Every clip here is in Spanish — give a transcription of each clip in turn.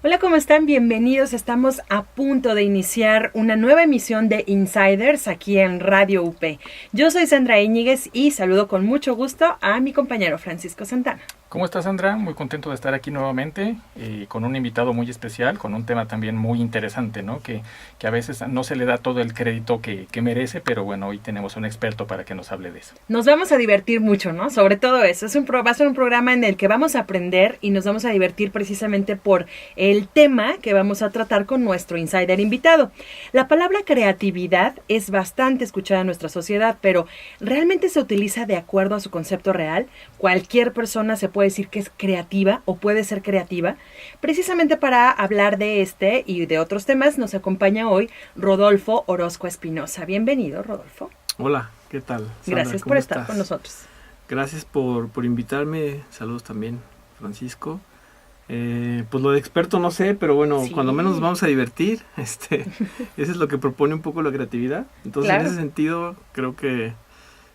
Hola, ¿cómo están? Bienvenidos. Estamos a punto de iniciar una nueva emisión de Insiders aquí en Radio UP. Yo soy Sandra Íñiguez y saludo con mucho gusto a mi compañero Francisco Santana. ¿Cómo estás, Sandra? Muy contento de estar aquí nuevamente con un invitado muy especial, con un tema también muy interesante, ¿no? Que a veces no se le da todo el crédito que merece, pero bueno, hoy tenemos un experto para que nos hable de eso. Nos vamos a divertir mucho, ¿no? Sobre todo eso. Va a ser un programa en el que vamos a aprender y nos vamos a divertir precisamente por el tema que vamos a tratar con nuestro insider invitado. La palabra creatividad es bastante escuchada en nuestra sociedad, pero ¿realmente se utiliza de acuerdo a su concepto real? ¿Cualquier persona se puede decir que es creativa o puede ser creativa? Precisamente para hablar de este y de otros temas nos acompaña hoy Rodolfo Orozco Espinosa. Bienvenido, Rodolfo. Hola, ¿qué tal, Sandra? Gracias por estar con nosotros. Gracias por invitarme. Saludos también, Francisco. Pues lo de experto no sé, pero bueno, sí. Cuando menos nos vamos a divertir. Eso es lo que propone un poco la creatividad. Entonces, claro. En ese sentido, creo que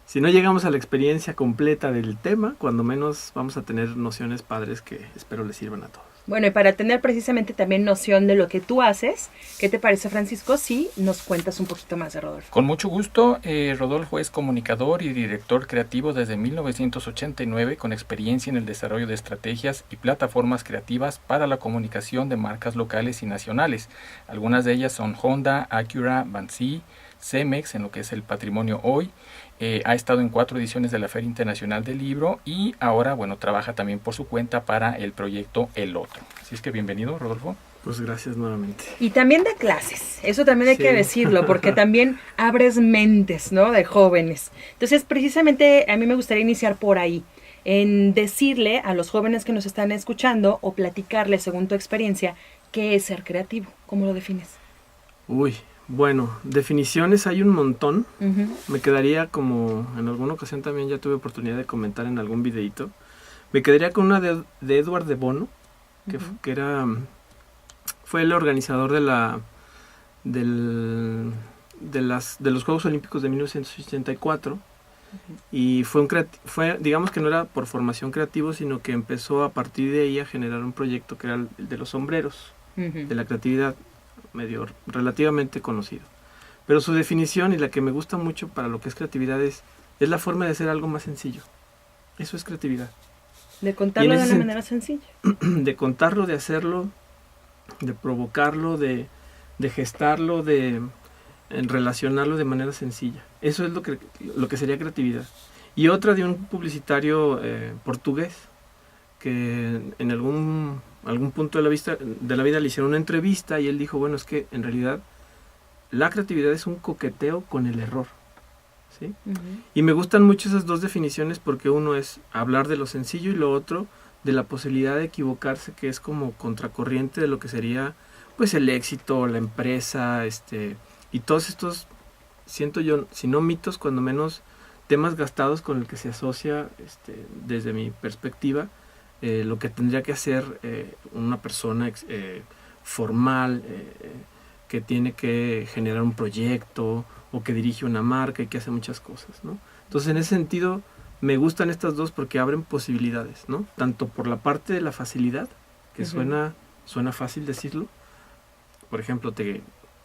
si no llegamos a la experiencia completa del tema, cuando menos vamos a tener nociones padres que espero les sirvan a todos. Bueno, y para tener precisamente también noción de lo que tú haces, ¿qué te parece, Francisco, si nos cuentas un poquito más de Rodolfo? Con mucho gusto. Rodolfo es comunicador y director creativo desde 1989, con experiencia en el desarrollo de estrategias y plataformas creativas para la comunicación de marcas locales y nacionales. Algunas de ellas son Honda, Acura, Bansi, Cemex, en lo que es el patrimonio hoy. Ha estado en 4 ediciones de la Feria Internacional del Libro y ahora, bueno, trabaja también por su cuenta para el proyecto El Otro. Así es que bienvenido, Rodolfo. Pues gracias nuevamente. Y también da clases, eso también hay que decirlo, porque también abres mentes, ¿no?, de jóvenes. Entonces, precisamente a mí me gustaría iniciar por ahí, en decirle a los jóvenes que nos están escuchando o platicarles, según tu experiencia, qué es ser creativo. ¿Cómo lo defines? Bueno, definiciones hay un montón. Uh-huh. Me quedaría, como en alguna ocasión también ya tuve oportunidad de comentar en algún videíto, me quedaría con una de Edward de Bono, que, uh-huh. Fue el organizador de los Juegos Olímpicos de 1984. Uh-huh. Y fue, digamos que no era por formación creativo, sino que empezó a partir de ahí a generar un proyecto que era el de los sombreros, uh-huh. de la creatividad, medio relativamente conocido. Pero su definición, y la que me gusta mucho para lo que es creatividad, es la forma de hacer algo más sencillo. Eso es creatividad. De contarlo de una manera sencilla. De contarlo, de hacerlo, de provocarlo, de gestarlo, de relacionarlo de manera sencilla. Eso es lo que sería creatividad. Y otra de un publicitario portugués, que en algún punto de la vida le hicieron una entrevista y él dijo, bueno, es que en realidad la creatividad es un coqueteo con el error, ¿sí? Uh-huh. Y me gustan mucho esas dos definiciones porque uno es hablar de lo sencillo y lo otro de la posibilidad de equivocarse, que es como contracorriente de lo que sería pues el éxito, la empresa, y todos estos, siento yo, si no mitos, cuando menos temas gastados con el que se asocia, desde mi perspectiva, lo que tendría que hacer una persona formal, que tiene que generar un proyecto o que dirige una marca y que hace muchas cosas, ¿no? Entonces, en ese sentido, me gustan estas dos porque abren posibilidades, ¿no? Tanto por la parte de la facilidad, que uh-huh. suena fácil decirlo. Por ejemplo,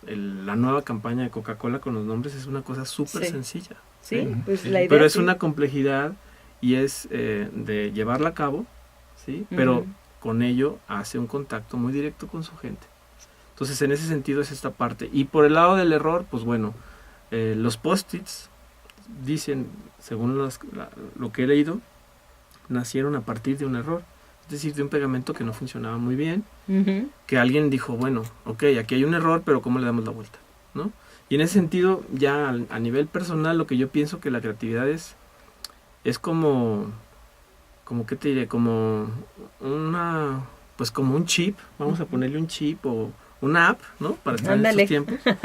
la nueva campaña de Coca-Cola con los nombres es una cosa súper sencilla. Sí, pues la idea. Pero es una complejidad y es de llevarla a cabo, ¿sí? Pero con ello hace un contacto muy directo con su gente. Entonces, en ese sentido es esta parte. Y por el lado del error, pues bueno, los post-its dicen, según lo que he leído, nacieron a partir de un error. Es decir, de un pegamento que no funcionaba muy bien, uh-huh. que alguien dijo, bueno, ok, aquí hay un error, pero ¿cómo le damos la vuelta?, ¿no? Y en ese sentido, ya a nivel personal, lo que yo pienso que la creatividad es como ¿qué te diré? Como un chip, vamos a ponerle un chip o una app, ¿no? Para estar en estos tiempos, sí.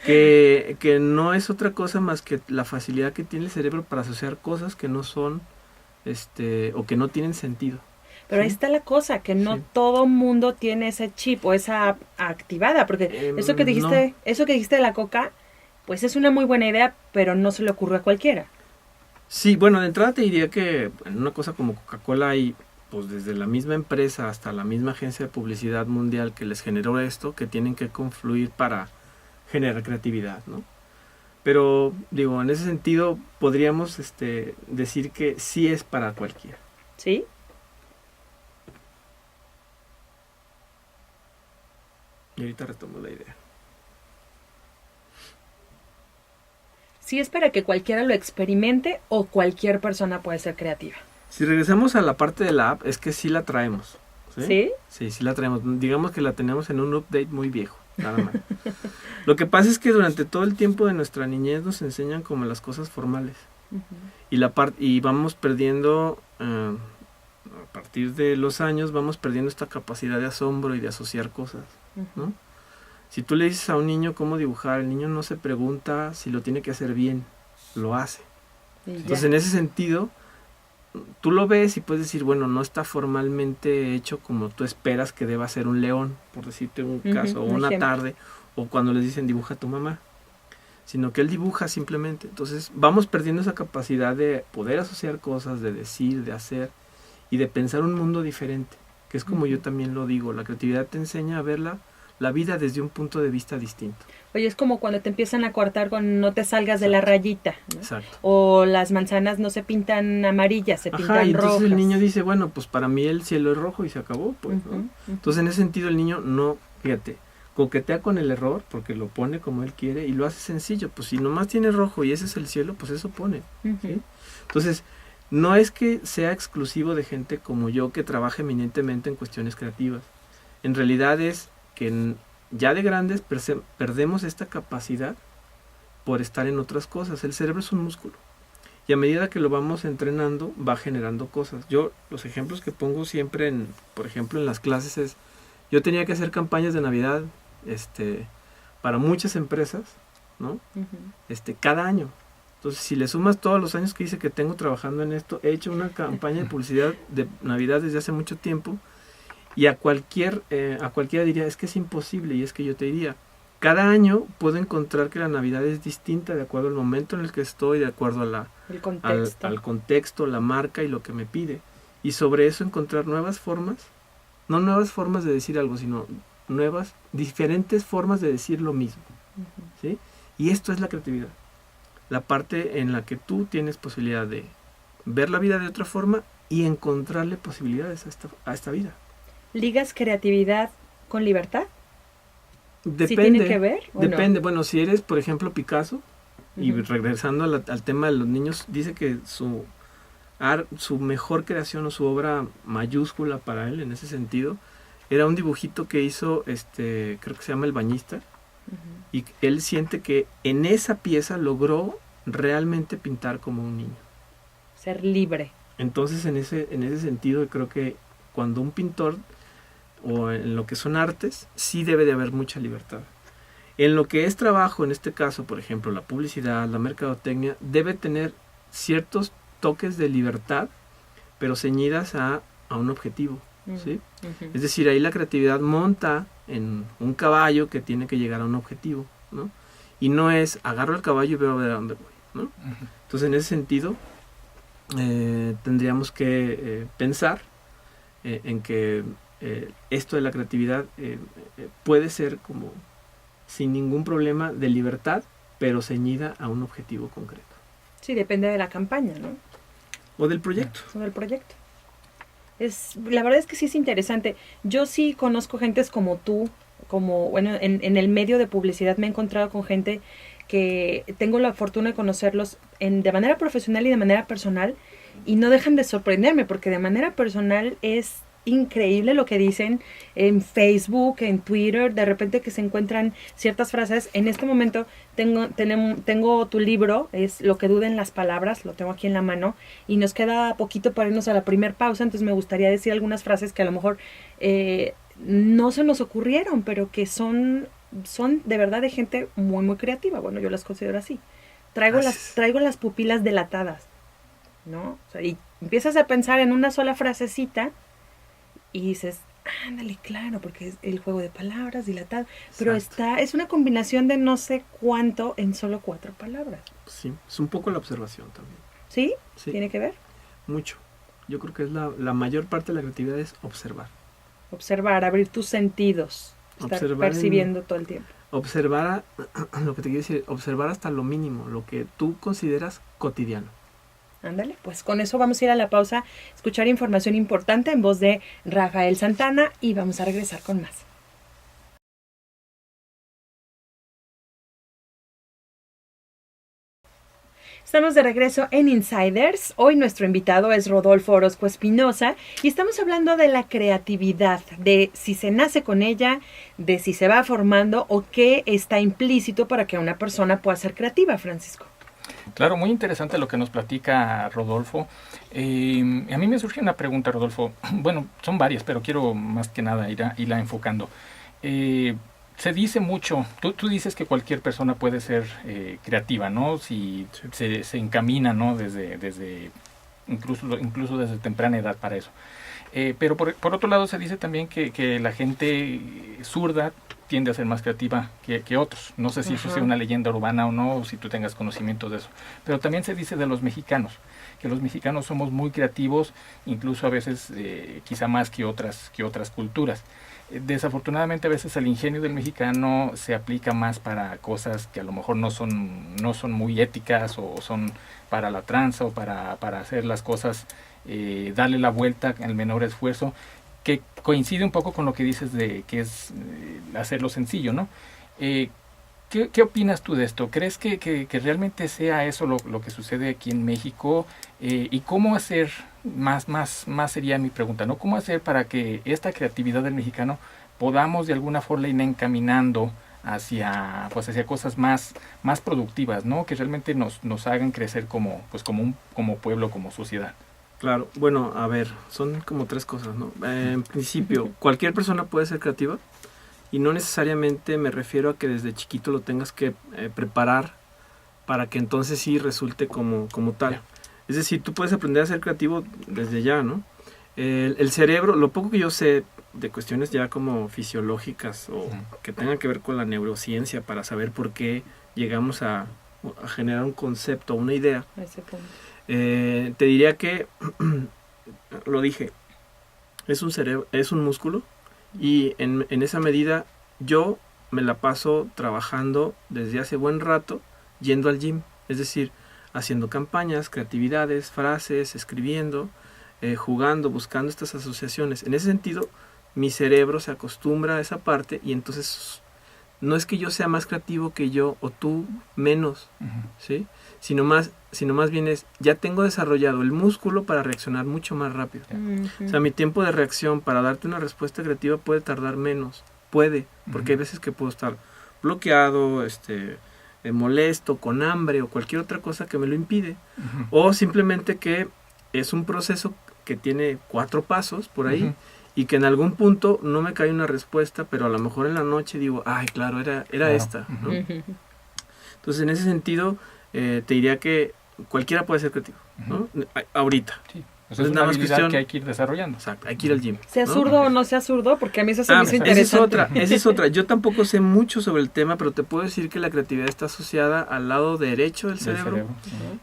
que no es otra cosa más que la facilidad que tiene el cerebro para asociar cosas que no son, o que no tienen sentido. Pero ahí está la cosa, que no todo mundo tiene ese chip o esa app activada, porque eso que dijiste de la Coca, pues es una muy buena idea, pero no se le ocurre a cualquiera. Sí, bueno, de entrada te diría que en una cosa como Coca-Cola hay pues desde la misma empresa hasta la misma agencia de publicidad mundial que les generó esto, que tienen que confluir para generar creatividad, ¿no? Pero, digo, en ese sentido podríamos decir que sí es para cualquiera. ¿Sí? Y ahorita retomo la idea. Sí es para que cualquiera lo experimente o cualquier persona puede ser creativa. Si regresamos a la parte de la app, es que sí la traemos. ¿Sí? Sí, sí la traemos. Digamos que la tenemos en un update muy viejo, nada más. Lo que pasa es que durante todo el tiempo de nuestra niñez nos enseñan como las cosas formales. Y vamos perdiendo, a partir de los años, vamos perdiendo esta capacidad de asombro y de asociar cosas, ¿no? Si tú le dices a un niño cómo dibujar, el niño no se pregunta si lo tiene que hacer bien, lo hace. Entonces, en ese sentido, tú lo ves y puedes decir, bueno, no está formalmente hecho como tú esperas que deba ser un león, por decirte un caso, o una tarde, o cuando les dicen dibuja a tu mamá, sino que él dibuja simplemente. Entonces vamos perdiendo esa capacidad de poder asociar cosas, de decir, de hacer y de pensar un mundo diferente, que es como yo también lo digo, la creatividad te enseña a ver la vida desde un punto de vista distinto. Oye, es como cuando te empiezan a cortar con no te salgas de la rayita, ¿no? Exacto. O las manzanas no se pintan amarillas, se pintan rojas. Y entonces el niño dice, bueno, pues para mí el cielo es rojo y se acabó, pues, ¿no? Entonces en ese sentido el niño no, fíjate, coquetea con el error porque lo pone como él quiere y lo hace sencillo. Pues si nomás tiene rojo y ese es el cielo, pues eso pone, ¿sí? Entonces, no es que sea exclusivo de gente como yo que trabaja eminentemente en cuestiones creativas. En realidad es que ya de grandes perdemos esta capacidad por estar en otras cosas. El cerebro es un músculo y a medida que lo vamos entrenando va generando cosas. Yo los ejemplos que pongo siempre por ejemplo en las clases es, yo tenía que hacer campañas de Navidad para muchas empresas, ¿no? Cada año. Entonces, si le sumas todos los años que hice que tengo trabajando en esto, he hecho una campaña de publicidad de Navidad desde hace mucho tiempo. Y a cualquiera diría, es que es imposible, y es que yo te diría, cada año puedo encontrar que la Navidad es distinta de acuerdo al momento en el que estoy, de acuerdo a al contexto, la marca y lo que me pide. Y sobre eso encontrar nuevas formas, no nuevas formas de decir algo, sino diferentes formas de decir lo mismo. ¿Sí? Y esto es la creatividad. La parte en la que tú tienes posibilidad de ver la vida de otra forma y encontrarle posibilidades a esta vida. ¿Ligas creatividad con libertad? Depende. ¿Sí tiene que ver? Depende. No? Bueno, si eres, por ejemplo, Picasso, y regresando al tema de los niños, dice que su mejor creación o su obra mayúscula para él, en ese sentido, era un dibujito que hizo, creo que se llama El Bañista, y él siente que en esa pieza logró realmente pintar como un niño. Ser libre. Entonces, en ese sentido, creo que cuando un pintor o en lo que son artes, sí debe de haber mucha libertad. En lo que es trabajo, en este caso, por ejemplo, la publicidad, la mercadotecnia, debe tener ciertos toques de libertad, pero ceñidas a un objetivo, ¿sí? Es decir, ahí la creatividad monta en un caballo que tiene que llegar a un objetivo, ¿no? Y no es, agarro el caballo y veo a dónde voy, ¿no? Entonces, en ese sentido, tendríamos que pensar en que esto de la creatividad puede ser como sin ningún problema de libertad, pero ceñida a un objetivo concreto. Sí, depende de la campaña, ¿no? O del proyecto. O del proyecto. La verdad es que sí es interesante. Yo sí conozco gentes como tú, en el medio de publicidad me he encontrado con gente que tengo la fortuna de conocerlos de manera profesional y de manera personal, y no dejan de sorprenderme, porque de manera personal es increíble lo que dicen en Facebook, en Twitter, de repente que se encuentran ciertas frases. En este momento tengo tu libro, es Lo que duden las palabras, lo tengo aquí en la mano, y nos queda poquito para irnos a la primer pausa, entonces me gustaría decir algunas frases que a lo mejor no se nos ocurrieron, pero que son de verdad de gente muy, muy creativa. Bueno, yo las considero así. Traigo las pupilas dilatadas, ¿no? O sea, y empiezas a pensar en una sola frasecita y dices, ándale, claro, porque es el juego de palabras dilatado. Pero es una combinación de no sé cuánto en solo 4 palabras. Sí, es un poco la observación también. ¿Sí? ¿Tiene que ver? Mucho. Yo creo que es la mayor parte de la creatividad es observar. Observar, abrir tus sentidos, estar Observar percibiendo todo el tiempo. Observar, lo que te quiero decir, observar hasta lo mínimo, lo que tú consideras cotidiano. Ándale, pues con eso vamos a ir a la pausa, escuchar información importante en voz de Rafael Santana y vamos a regresar con más. Estamos de regreso en Insiders. Hoy nuestro invitado es Rodolfo Orozco Espinosa y estamos hablando de la creatividad, de si se nace con ella, de si se va formando o qué está implícito para que una persona pueda ser creativa, Francisco. Claro, muy interesante lo que nos platica Rodolfo. A mí me surge una pregunta, Rodolfo. Bueno, son varias, pero quiero más que nada irla enfocando. Se dice mucho, tú dices que cualquier persona puede ser creativa, ¿no? Si se encamina, ¿no? Incluso desde temprana edad para eso. Pero por otro lado se dice también que la gente zurda tiende a ser más creativa que otros. No sé si eso sea una leyenda urbana o no, o si tú tengas conocimiento de eso. Pero también se dice de los mexicanos, que los mexicanos somos muy creativos, incluso a veces quizá más que otras culturas. Desafortunadamente a veces el ingenio del mexicano se aplica más para cosas que a lo mejor no son muy éticas o son para la tranza o para hacer las cosas, darle la vuelta al menor esfuerzo, que coincide un poco con lo que dices de que es hacerlo sencillo, ¿no? ¿Qué opinas tú de esto? ¿Crees que realmente sea eso lo que sucede aquí en México? ¿Y cómo hacer, más sería mi pregunta, ¿no? ¿Cómo hacer para que esta creatividad del mexicano podamos de alguna forma ir encaminando hacia cosas más productivas, ¿no? Que realmente nos hagan crecer como pueblo, como sociedad? Claro, bueno, a ver, son como tres cosas, ¿no? En principio, cualquier persona puede ser creativa y no necesariamente me refiero a que desde chiquito lo tengas que preparar para que entonces sí resulte como tal. Yeah. Es decir, tú puedes aprender a ser creativo desde ya, ¿no? El cerebro, lo poco que yo sé de cuestiones ya como fisiológicas o que tengan que ver con la neurociencia para saber por qué llegamos a generar un concepto, una idea. Te diría que, lo dije, es un cerebro, es un músculo y en esa medida yo me la paso trabajando desde hace buen rato yendo al gym, es decir, haciendo campañas, creatividades, frases, escribiendo, jugando, buscando estas asociaciones. En ese sentido, mi cerebro se acostumbra a esa parte y entonces no es que yo sea más creativo que yo o tú menos, ¿sí? Sino más bien es, ya tengo desarrollado el músculo para reaccionar mucho más rápido. O sea, mi tiempo de reacción para darte una respuesta creativa puede tardar menos, porque hay veces que puedo estar bloqueado, molesto, con hambre o cualquier otra cosa que me lo impide. O simplemente que es un proceso que tiene 4 pasos por ahí y que en algún punto no me cae una respuesta, pero a lo mejor en la noche digo, ay, claro, era claro. Esta, ¿no? Entonces, en ese sentido, te diría que cualquiera puede ser creativo, ¿no? Ahorita. Sí. Es una habilidad que hay que ir desarrollando. Exacto, hay que ir al gym. Sea zurdo o no sea zurdo, porque a mí eso se me hizo interesante. Esa es otra. Yo tampoco sé mucho sobre el tema, pero te puedo decir que la creatividad está asociada al lado derecho del cerebro.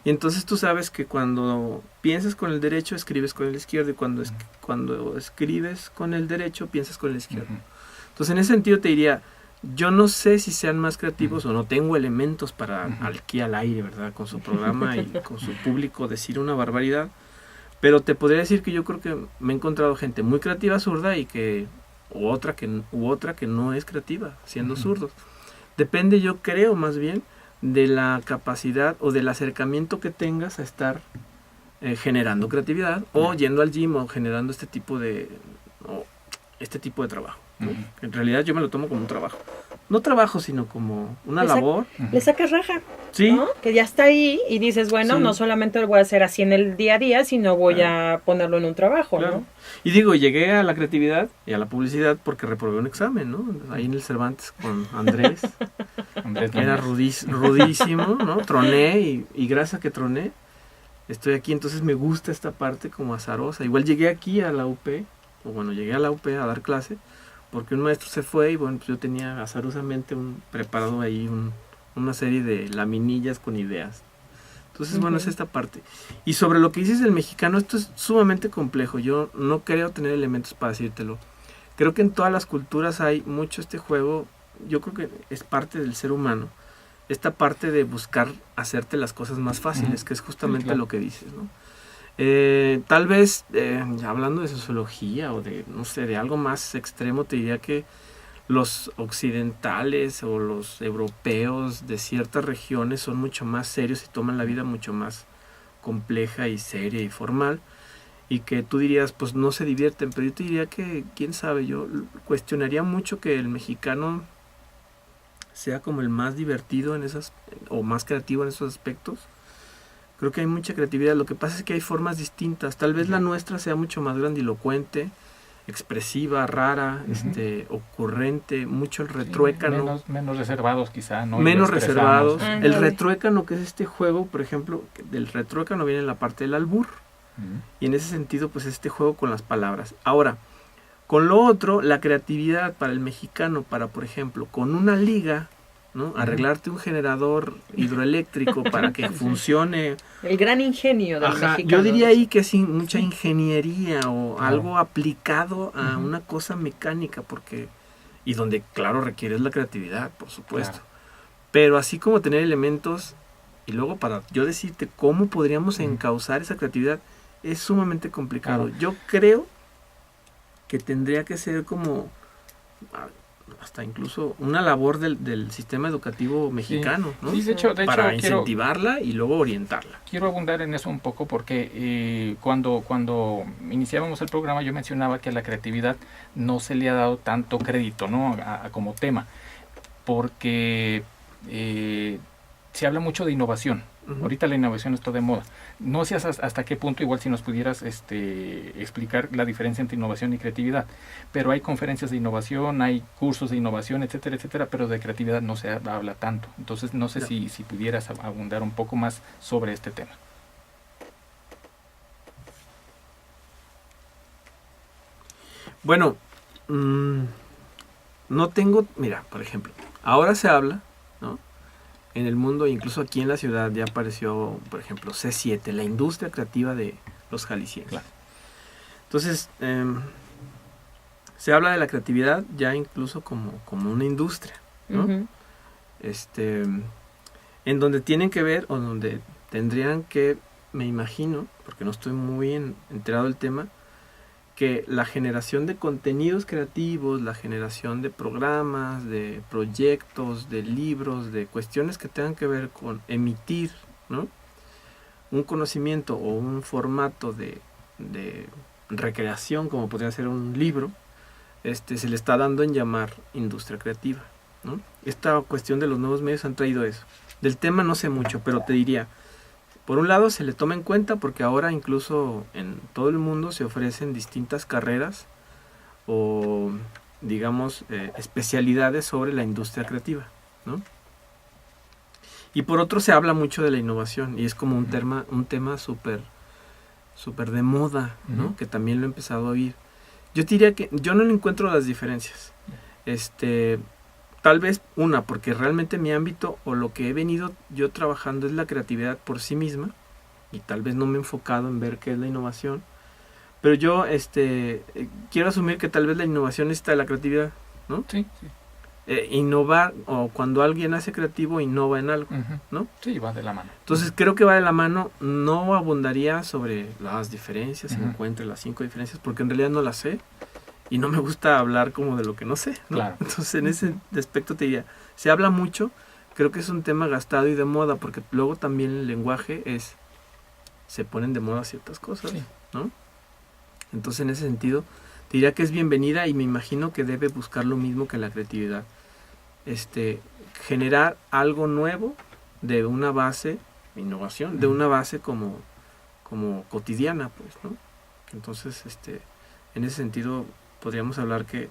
Y entonces tú sabes que cuando piensas con el derecho, escribes con el izquierdo, y cuando escribes con el derecho, piensas con el izquierdo. Entonces, en ese sentido te diría, yo no sé si sean más creativos o no tengo elementos para aquí al aire, ¿verdad? Con su programa y con su público decir una barbaridad. Pero te podría decir que yo creo que me he encontrado gente muy creativa zurda y u otra que no es creativa, siendo zurdos. Depende, yo creo, más bien, de la capacidad o del acercamiento que tengas a estar generando creatividad o yendo al gym o generando este tipo de trabajo. En realidad yo me lo tomo como un trabajo. No trabajo, sino como una labor. Le sacas raja, ¿sí? ¿no? Que ya está ahí y dices, bueno, no solamente lo voy a hacer así en el día a día, sino voy a ponerlo en un trabajo, ¿no? Y digo, llegué a la creatividad y a la publicidad porque reprobé un examen, ¿no? Ahí en el Cervantes con Andrés. Era rudísimo, ¿no? Troné y gracias a que troné, estoy aquí. Entonces me gusta esta parte como azarosa. Igual llegué aquí a la UP, llegué a la UP a dar clase, porque un maestro se fue y bueno, pues yo tenía azarosamente preparado ahí una serie de laminillas con ideas. Entonces, bueno, es esta parte. Y sobre lo que dices del mexicano, esto es sumamente complejo. Yo no creo tener elementos para decírtelo. Creo que en todas las culturas hay mucho este juego. Yo creo que es parte del ser humano. Esta parte de buscar hacerte las cosas más fáciles, que es justamente lo que dices, ¿no? Tal vez, hablando de sociología o de, no sé, de algo más extremo, te diría que los occidentales o los europeos de ciertas regiones son mucho más serios y toman la vida mucho más compleja y seria y formal, y que tú dirías, pues no se divierten, pero yo te diría que, quién sabe, yo cuestionaría mucho que el mexicano sea como el más divertido en esas, o más creativo en esos aspectos. Creo que hay mucha creatividad, lo que pasa es que hay formas distintas, tal vez la nuestra sea mucho más grandilocuente, expresiva, rara, ocurrente, mucho el retruécano. Menos reservados quizá, ¿no? Menos reservados. Ándale. El retruécano, que es este juego, por ejemplo, del retruécano viene la parte del albur. Y en ese sentido, pues este juego con las palabras. Ahora, con lo otro, la creatividad para el mexicano, para, por ejemplo, con una liga, ¿no? Arreglarte un generador hidroeléctrico para que funcione. El gran ingenio del mexicano. Yo diría ahí que es mucha ingeniería o algo aplicado a una cosa mecánica, porque y donde claro requieres la creatividad, por supuesto. Pero así como tener elementos y luego para yo decirte cómo podríamos encauzar esa creatividad es sumamente complicado. Yo creo que tendría que ser como hasta incluso una labor del sistema educativo mexicano, ¿no? Sí, de hecho, para incentivarla y luego orientarla. Quiero abundar en eso un poco porque cuando iniciábamos el programa yo mencionaba que a la creatividad no se le ha dado tanto crédito, ¿no? Como tema, porque se habla mucho de innovación. Ahorita la innovación está de moda. No sé hasta qué punto, igual si nos pudieras explicar la diferencia entre innovación y creatividad. Pero hay conferencias de innovación, hay cursos de innovación, etcétera, etcétera, pero de creatividad no se habla tanto. Entonces no sé si pudieras abundar un poco más sobre este tema. Bueno, no tengo, mira, por ejemplo, ahora se habla, ¿no? En el mundo, incluso aquí en la ciudad, ya apareció, por ejemplo, C7, la industria creativa de los jaliscienses. Claro. Entonces, se habla de la creatividad ya incluso como una industria, ¿no? En donde tienen que ver, o donde tendrían que, me imagino, porque no estoy muy enterado del tema, que la generación de contenidos creativos, la generación de programas, de proyectos, de libros, de cuestiones que tengan que ver con emitir, ¿no? Un conocimiento o un formato de recreación, como podría ser un libro, se le está dando en llamar industria creativa, ¿no? Esta cuestión de los nuevos medios han traído eso. Del tema no sé mucho, pero te diría, por un lado se le toma en cuenta porque ahora incluso en todo el mundo se ofrecen distintas carreras o digamos especialidades sobre la industria creativa, ¿no? Y por otro se habla mucho de la innovación y es como un tema súper de moda, ¿no? Que también lo he empezado a oír. Yo diría que yo no le encuentro las diferencias. Tal vez porque realmente mi ámbito o lo que he venido yo trabajando es la creatividad por sí misma y tal vez no me he enfocado en ver qué es la innovación, pero yo quiero asumir que tal vez la innovación está en la creatividad, ¿no? Sí. Innovar, o cuando alguien hace creativo innova en algo, ¿no? Sí, va de la mano. Entonces creo que va de la mano. No abundaría sobre las diferencias, si encuentro las 5 diferencias, porque en realidad no las sé. Y no me gusta hablar como de lo que no sé, ¿no? Claro. Entonces en ese aspecto te diría, se habla mucho, creo que es un tema gastado y de moda, porque luego también el lenguaje se ponen de moda ciertas cosas, ¿no? Entonces en ese sentido te diría que es bienvenida y me imagino que debe buscar lo mismo que la creatividad. Generar algo nuevo de una base, innovación, de una base como cotidiana, pues, ¿no? Entonces, en ese sentido podríamos hablar que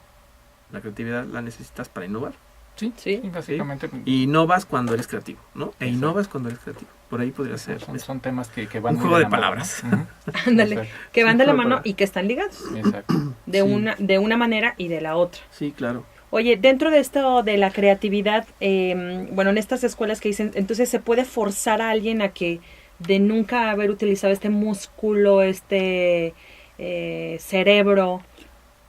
la creatividad la necesitas para innovar. Sí, básicamente. Y innovas cuando eres creativo, ¿no? E innovas cuando eres creativo. Por ahí podría ser. Son temas que van un juego de palabras. ¿No? Ándale, que van de la mano y que están ligados. Exacto. De una manera y de la otra. Sí, claro. Oye, dentro de esto de la creatividad, en estas escuelas que dicen, entonces se puede forzar a alguien a que de nunca haber utilizado este músculo, cerebro,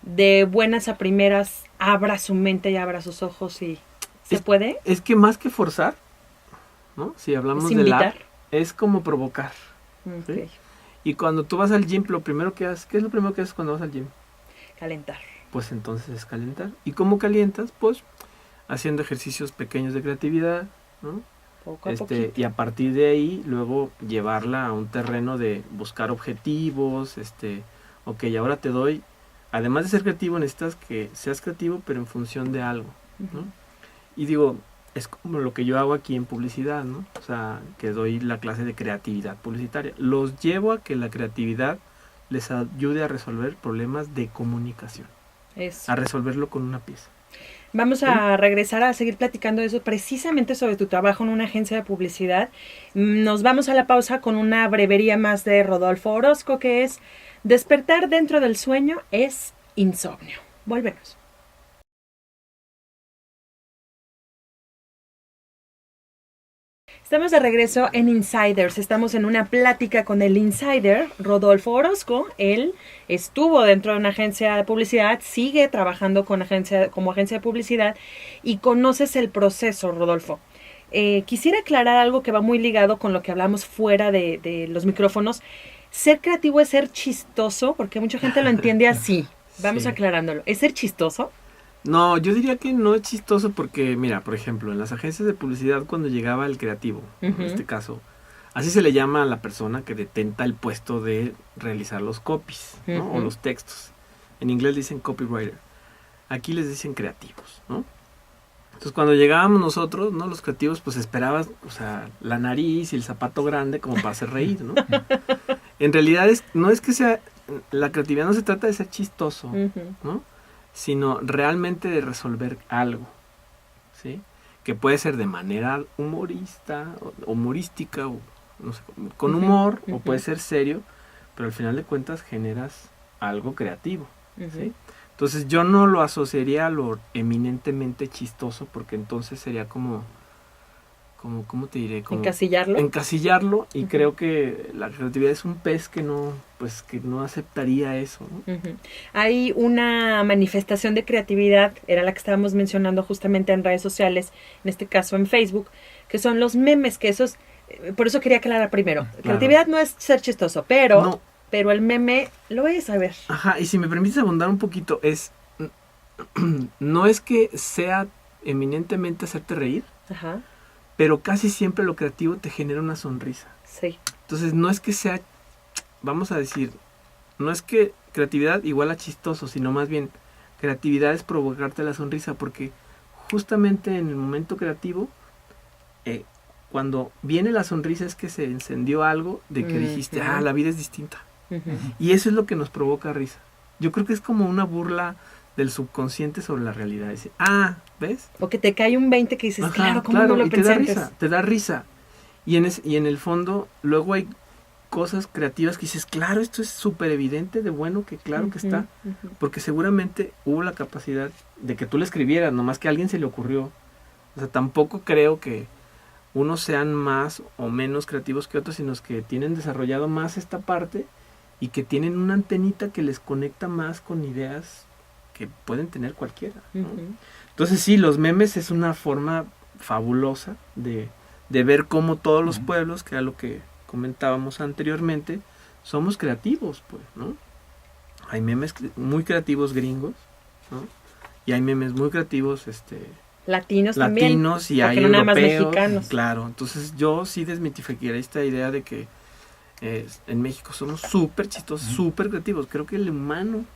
de buenas a primeras, abra su mente y abra sus ojos y ¿se puede? Es que más que forzar, ¿no? Si hablamos ¿Es del invitar? art, es como provocar. Ok. ¿Sí? Y cuando tú vas al gym, lo primero que haces, ¿qué es lo primero que haces cuando vas al gym? Calentar. Pues entonces es calentar. ¿Y cómo calientas? Pues haciendo ejercicios pequeños de creatividad, ¿no? Poco a poquito. Y a partir de ahí luego llevarla a un terreno de buscar objetivos, ok, ahora te doy, además de ser creativo necesitas que seas creativo pero en función de algo, ¿no? Ujú. Y digo, es como lo que yo hago aquí en publicidad, ¿no? O sea, que doy la clase de creatividad publicitaria. Los llevo a que la creatividad les ayude a resolver problemas de comunicación, Eso. a resolverlo con una pieza. Vamos a regresar a seguir platicando de eso, precisamente sobre tu trabajo en una agencia de publicidad. Nos vamos a la pausa con una brevería más de Rodolfo Orozco, que es: despertar dentro del sueño es insomnio. Volvemos. Estamos de regreso en Insiders. Estamos en una plática con el insider Rodolfo Orozco. Él estuvo dentro de una agencia de publicidad, sigue trabajando como agencia de publicidad y conoces el proceso, Rodolfo. Quisiera aclarar algo que va muy ligado con lo que hablamos fuera de los micrófonos. Ser creativo es ser chistoso, porque mucha gente lo entiende así. Vamos Sí. aclarándolo. ¿Es ser chistoso? No, yo diría que no es chistoso porque, mira, por ejemplo, en las agencias de publicidad cuando llegaba el creativo, en este caso, así se le llama a la persona que detenta el puesto de realizar los copies, ¿no? O los textos. En inglés dicen copywriter. Aquí les dicen creativos, ¿no? Entonces cuando llegábamos nosotros, ¿no? Los creativos, pues esperabas, o sea, la nariz y el zapato grande como para hacer reír, ¿no? En realidad no es que sea, la creatividad no se trata de ser chistoso, ¿no? Sino realmente de resolver algo, ¿sí? Que puede ser de manera humorística, o no sé, con humor, o puede ser serio, pero al final de cuentas generas algo creativo, ¿sí? Entonces yo no lo asociaría a lo eminentemente chistoso, porque entonces sería como ¿cómo te diré? Como encasillarlo, y creo que la creatividad es un pez que no aceptaría eso, ¿no? Hay una manifestación de creatividad, era la que estábamos mencionando justamente en redes sociales, en este caso en Facebook, que son los memes, que esos, por eso quería aclarar primero. Claro. Creatividad no es ser chistoso, pero el meme lo es, a ver. Ajá, y si me permites abundar un poquito, no es que sea eminentemente hacerte reír, Ajá. pero casi siempre lo creativo te genera una sonrisa. Sí. Entonces no es que sea, vamos a decir, no es que creatividad igual a chistoso, sino más bien creatividad es provocarte la sonrisa, porque justamente en el momento creativo, cuando viene la sonrisa es que se encendió algo de que dijiste, la vida es distinta. Y eso es lo que nos provoca risa. Yo creo que es como una burla del subconsciente sobre la realidad. Dice, ¿ves? O que te cae un 20 que dices, Ajá, claro, ¿cómo no lo y pensé antes? te da risa. Y en el fondo, luego hay cosas creativas que dices, claro, esto es súper evidente de bueno, que claro que está. Porque seguramente hubo la capacidad de que tú le escribieras, nomás que a alguien se le ocurrió. O sea, tampoco creo que unos sean más o menos creativos que otros, sino que tienen desarrollado más esta parte y que tienen una antenita que les conecta más con ideas que pueden tener cualquiera, ¿no? Entonces sí, los memes es una forma fabulosa de ver cómo todos los pueblos, que era lo que comentábamos anteriormente, somos creativos, pues, ¿no? Hay memes muy creativos gringos, ¿no? Y hay memes muy creativos, latinos también, y hay no nada más europeos, mexicanos. claro. Entonces yo sí desmitificaría esta idea de que en México somos súper chistosos, súper creativos. Creo que el humano,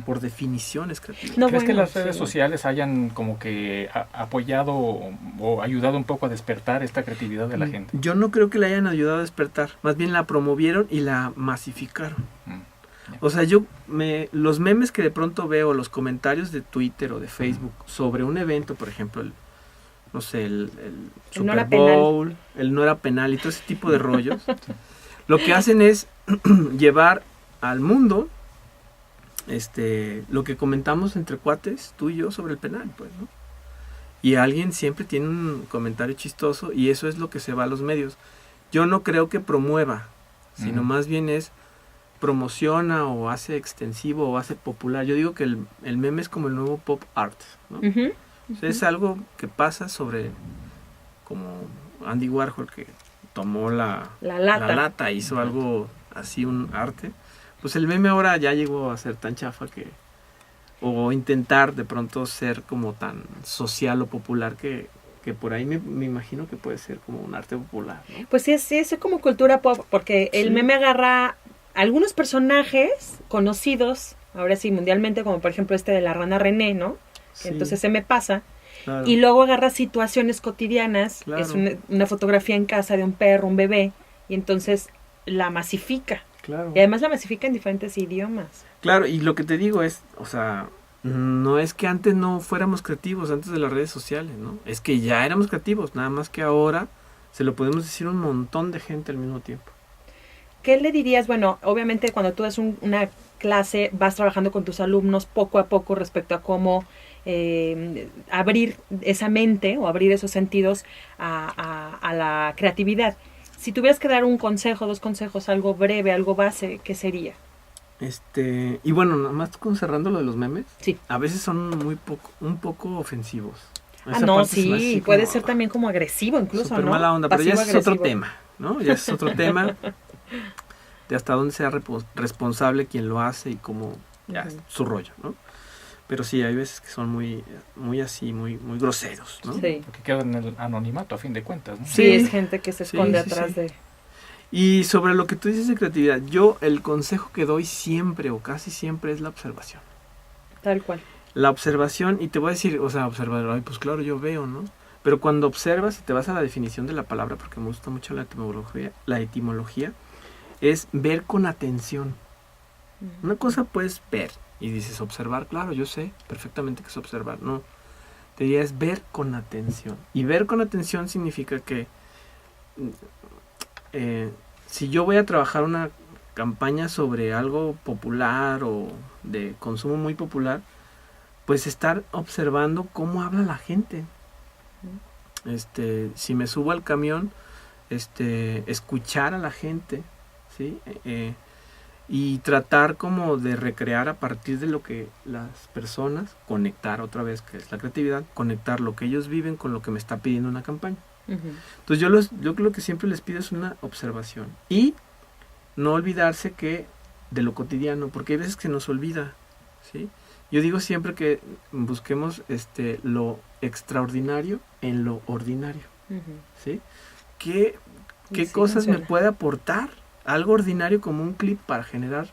por definición, es creativo. ¿Crees que las redes sociales hayan como que apoyado o ayudado un poco a despertar esta creatividad de la gente? Yo no creo que la hayan ayudado a despertar. Más bien la promovieron y la masificaron. O sea, los memes que de pronto veo, los comentarios de Twitter o de Facebook sobre un evento, por ejemplo, el Super Bowl, el no era penal y todo ese tipo de rollos, lo que hacen es llevar al mundo lo que comentamos entre cuates, tú y yo, sobre el penal, pues, ¿no? Y alguien siempre tiene un comentario chistoso y eso es lo que se va a los medios. yo no creo que promueva, sino más bien es promociona o hace extensivo o hace popular. Yo digo que el meme es como el nuevo pop art, ¿no? O sea, es algo que pasa sobre, como Andy Warhol, que tomó la lata, hizo algo así, un arte. Pues el meme ahora ya llegó a ser tan chafa que, o intentar de pronto ser como tan social o popular que por ahí me imagino que puede ser como un arte popular, ¿no? Pues sí, es como cultura pop, porque el meme agarra algunos personajes conocidos, ahora sí, mundialmente, como por ejemplo este de la rana René, ¿no? Sí. Entonces se me pasa. Claro. Y luego agarra situaciones cotidianas, Claro. es una fotografía en casa de un perro, un bebé, y entonces la masifica. Claro. Y además la masifica en diferentes idiomas. Claro, y lo que te digo es, o sea, no es que antes no fuéramos creativos, antes de las redes sociales, ¿no? Es que ya éramos creativos, nada más que ahora se lo podemos decir a un montón de gente al mismo tiempo. ¿Qué le dirías? Bueno, obviamente cuando tú das una clase vas trabajando con tus alumnos poco a poco respecto a cómo abrir esa mente o abrir esos sentidos a la creatividad. Si tuvieras que dar un consejo, 2 consejos, algo breve, algo base, ¿qué sería? Y bueno, nada más cerrando lo de los memes, Sí. a veces son un poco ofensivos. Esa No, parte se me hace sí, así puede como, ser también como agresivo incluso, súper ¿no? mala onda, pero ya ese es otro Pasivo-agresivo. tema, ¿no? Ya es otro tema de hasta dónde sea responsable quien lo hace y cómo, ya es su rollo, ¿no? Pero sí, hay veces que son muy así, muy groseros, ¿no? Sí. Porque queda en el anonimato a fin de cuentas, ¿no? Sí, es gente que se esconde sí, atrás sí. de... Y sobre lo que tú dices de creatividad, yo el consejo que doy siempre o casi siempre es la observación. Tal cual. La observación, y te voy a decir, o sea, observar, ay, pues claro, yo veo, ¿no? Pero cuando observas y te vas a la definición de la palabra, porque me gusta mucho la etimología, es ver con atención. Una cosa puedes ver y dices observar, claro, yo sé perfectamente que es observar, no. Te diría es ver con atención. Y ver con atención significa que si yo voy a trabajar una campaña sobre algo popular o de consumo muy popular, pues estar observando cómo habla la gente. Si me subo al camión, escuchar a la gente, ¿sí? Y tratar como de recrear a partir de lo que las personas, conectar otra vez, que es la creatividad, conectar lo que ellos viven con lo que me está pidiendo una campaña. Entonces yo lo que siempre les pido es una observación y no olvidarse que de lo cotidiano, porque hay veces que nos olvida, ¿sí? Yo digo siempre que busquemos lo extraordinario en lo ordinario, ¿sí? ¿Qué cosas me puede aportar algo ordinario como un clip para generar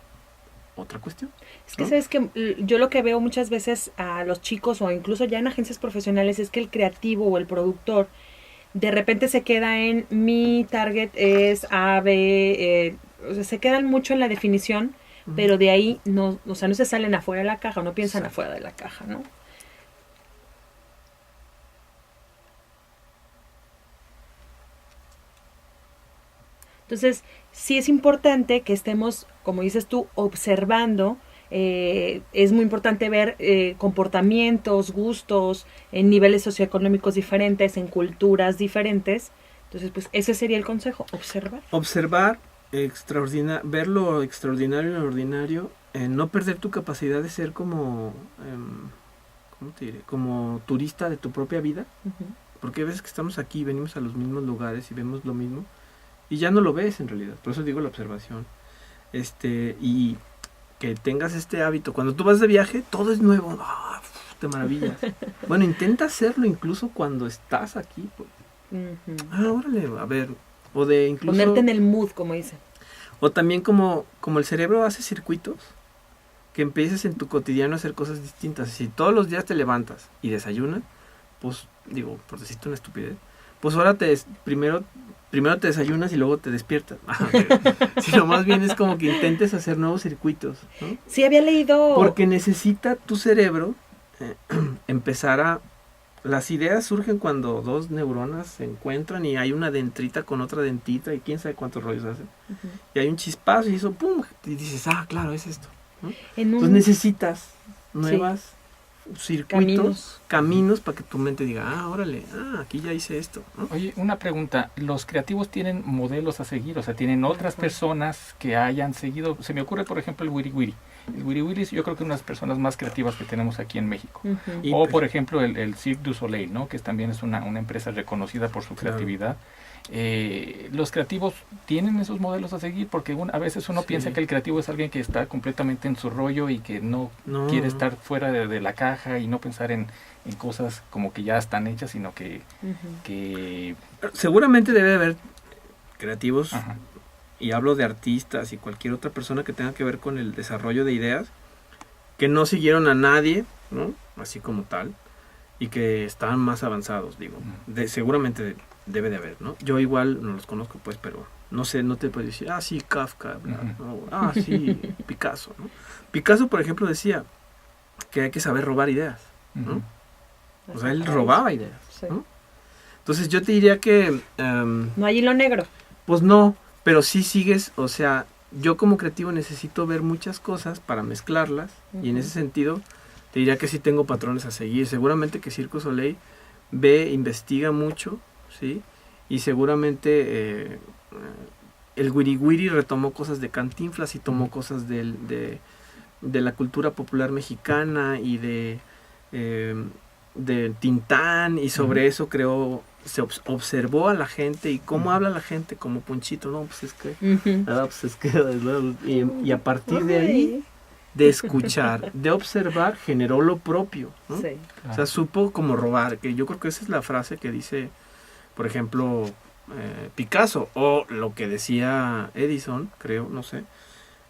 otra cuestión? Es que ¿no? sabes que yo lo que veo muchas veces a los chicos o incluso ya en agencias profesionales es que el creativo o el productor de repente se queda en mi target es A, B, o sea, se quedan mucho en la definición, pero de ahí no, o sea, no se salen afuera de la caja, no piensan afuera de la caja, ¿no? Entonces, sí es importante que estemos, como dices tú, observando. Es muy importante ver comportamientos, gustos, en niveles socioeconómicos diferentes, en culturas diferentes. Entonces, pues ese sería el consejo, observar. Observar, ver lo extraordinario en lo ordinario, no perder tu capacidad de ser como, ¿cómo te diré? Como turista de tu propia vida. Porque hay veces que estamos aquí, venimos a los mismos lugares y vemos lo mismo, y ya no lo ves en realidad. Por eso digo la observación. Y que tengas este hábito. Cuando tú vas de viaje, todo es nuevo. Te maravillas. Bueno, intenta hacerlo incluso cuando estás aquí. Órale, a ver. O de incluso... Ponerte en el mood, como dicen. O también como el cerebro hace circuitos, que empieces en tu cotidiano a hacer cosas distintas. Si todos los días te levantas y desayunas, pues, digo, por decirte una estupidez, pues ahora primero te desayunas y luego te despiertas. Sino más bien es como que intentes hacer nuevos circuitos, ¿no? Sí, había leído... Porque necesita tu cerebro empezar a... Las ideas surgen cuando 2 neuronas se encuentran y hay una dendrita con otra dentita y quién sabe cuántos rollos hacen. Y hay un chispazo y eso, ¡pum! Y dices, claro, es esto, ¿no? Entonces necesitas nuevas circuitos, caminos para que tu mente diga, órale, aquí ya hice esto, ¿no? Oye, una pregunta, ¿los creativos tienen modelos a seguir? O sea, ¿tienen otras personas que hayan seguido? Se me ocurre, por ejemplo, el Wiri Wiri. El Wiri Wiri es, yo creo que una de las personas más creativas que tenemos aquí en México. O, por ejemplo, el Cirque du Soleil, ¿no? Que también es una empresa reconocida por su creatividad. Los creativos tienen esos modelos a seguir, porque a veces uno piensa que el creativo es alguien que está completamente en su rollo y que no quiere estar fuera de la caja y no pensar en cosas como que ya están hechas, sino que seguramente debe haber creativos, y hablo de artistas y cualquier otra persona que tenga que ver con el desarrollo de ideas, que no siguieron a nadie, ¿no? Así como tal, y que estaban más avanzados, digo. Seguramente debe de haber, ¿no? Yo igual no los conozco, pues, pero no sé, no te puedo decir, sí, Kafka, ¿no? Sí, Picasso, ¿no? Picasso, por ejemplo, decía que hay que saber robar ideas, ¿no? O sea, él robaba ideas, ¿no? Entonces yo te diría que... no hay hilo negro. Pues no, pero sí sigues, o sea, yo como creativo necesito ver muchas cosas para mezclarlas, y en ese sentido te diría que sí tengo patrones a seguir. Seguramente que Cirque du Soleil investiga mucho, ¿sí? Y seguramente el Wiri Wiri retomó cosas de Cantinflas y tomó cosas de la cultura popular mexicana y de Tintán, y sobre eso se observó a la gente y cómo habla la gente, como Ponchito, no, pues es que, y a partir de ahí, de escuchar, de observar, generó lo propio, ¿no? Sí. O sea, supo como robar, que yo creo que esa es la frase que dice, por ejemplo, Picasso, o lo que decía Edison, creo, no sé,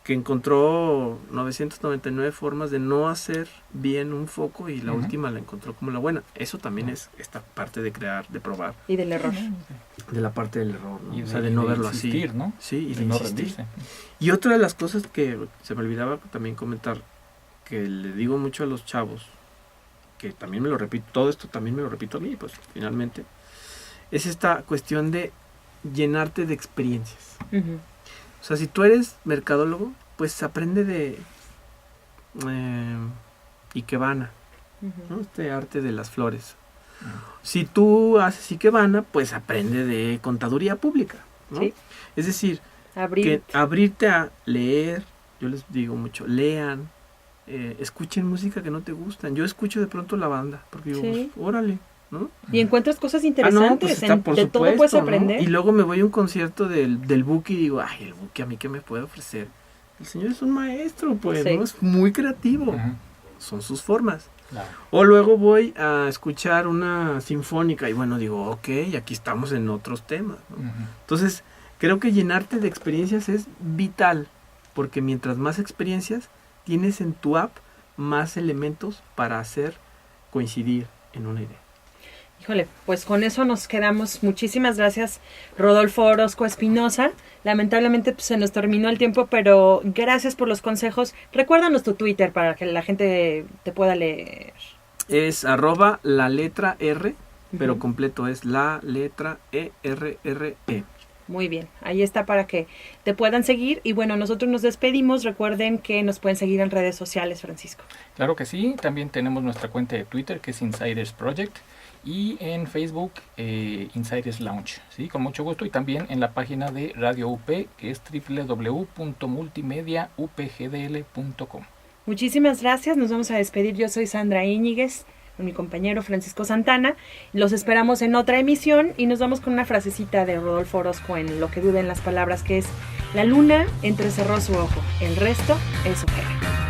que encontró 999 formas de no hacer bien un foco y la última la encontró como la buena. Eso también es esta parte de crear, de probar. Y del error. De la parte del error, ¿no? Y o sea, de no verlo insistir, así. ¿no? Sí, y de de no insistir. rendirse. Y otra de las cosas que se me olvidaba también comentar, que le digo mucho a los chavos, que también me lo repito, todo esto también me lo repito a mí, pues finalmente, es esta cuestión de llenarte de experiencias. O sea, si tú eres mercadólogo, pues aprende de Ikebana, ¿no? Este arte de las flores. Si tú haces Ikebana, pues aprende de contaduría pública, ¿no? Sí. Es decir, que abrirte a leer, yo les digo mucho, lean, escuchen música que no te gustan. Yo escucho de pronto la banda, porque digo, pues, órale, ¿no? Y encuentras cosas interesantes, pues por de supuesto, todo puedes aprender. ¿no? Y luego me voy a un concierto del Buki y digo, el Buki, ¿a mí qué me puede ofrecer? El señor es un maestro, pues, ¿no? Es muy creativo. Son sus formas. Claro. O luego voy a escuchar una sinfónica y bueno, digo, ok, aquí estamos en otros temas, ¿no? Entonces, creo que llenarte de experiencias es vital, porque mientras más experiencias tienes en tu app, más elementos para hacer coincidir en una idea. Híjole, pues con eso nos quedamos. Muchísimas gracias, Rodolfo Orozco Espinosa. Lamentablemente pues, se nos terminó el tiempo, pero gracias por los consejos. Recuérdanos tu Twitter para que la gente te pueda leer. Es @la letra R, pero completo es la letra ERRE. Muy bien, ahí está para que te puedan seguir. Y bueno, nosotros nos despedimos. Recuerden que nos pueden seguir en redes sociales, Francisco. Claro que sí, también tenemos nuestra cuenta de Twitter, que es Insiders Project, y en Facebook, Insiders Lounge, ¿sí? Con mucho gusto, y también en la página de Radio UP, que es www.multimediaupgdl.com. Muchísimas gracias, nos vamos a despedir. Yo soy Sandra Íñiguez, con mi compañero Francisco Santana. Los esperamos en otra emisión y nos vamos con una frasecita de Rodolfo Orozco en Lo que duden las palabras, que es: la luna entrecerró su ojo, el resto es ojera.